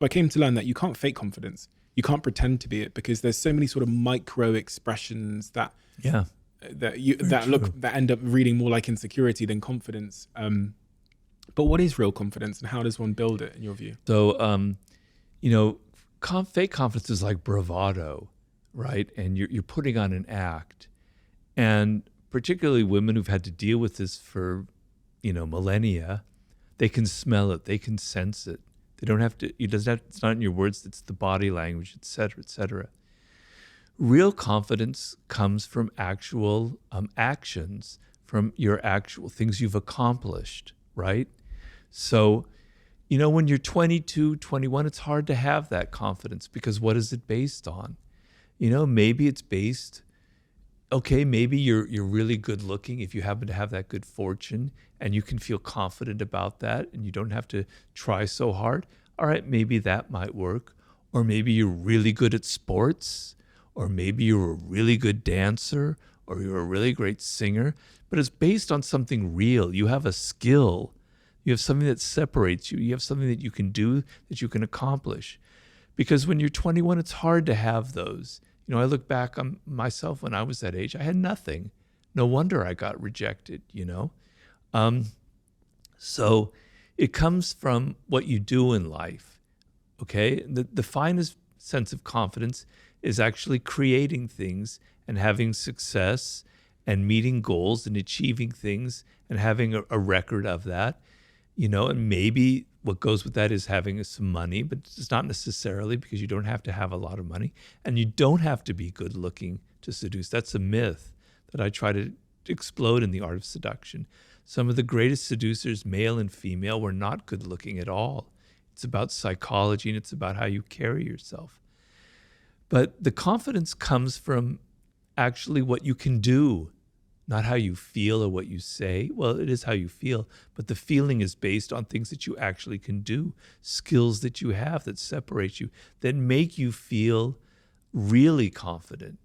But I came to learn that you can't fake confidence. You can't pretend to be it, because there's so many sort of micro expressions that Yeah, that end up reading more like insecurity than confidence. But what is real confidence, and how does one build it in your view? So, you know, fake confidence is like bravado, right? And you're putting on an act. And particularly women who've had to deal with this for, millennia, they can smell it, they can sense it. They don't have to, it's not in your words, it's the body language, et cetera, et cetera. Real confidence comes from actual actions, from your actual things you've accomplished, right? So, when you're 22, 21, it's hard to have that confidence, because what is it based on? Maybe it's based, okay, maybe you're really good looking if you happen to have that good fortune and you can feel confident about that and you don't have to try so hard. All right, maybe that might work. Or maybe you're really good at sports, or maybe you're a really good dancer, or you're a really great singer, but it's based on something real. You have a skill. You have something that separates you. You have something that you can do, that you can accomplish. Because when you're 21, it's hard to have those. I look back on myself when I was that age. I had nothing. No wonder I got rejected, So it comes from what you do in life, okay? The finest sense of confidence is actually creating things and having success and meeting goals and achieving things and having a record of that, and maybe what goes with that is having some money, but it's not necessarily, because you don't have to have a lot of money, and you don't have to be good looking to seduce. That's a myth that I try to explode in The Art of Seduction. Some of the greatest seducers, male and female, were not good looking at all. It's about psychology, and it's about how you carry yourself. But the confidence comes from actually what you can do, not how you feel or what you say. Well, it is how you feel, but the feeling is based on things that you actually can do, skills that you have that separate you, that make you feel really confident,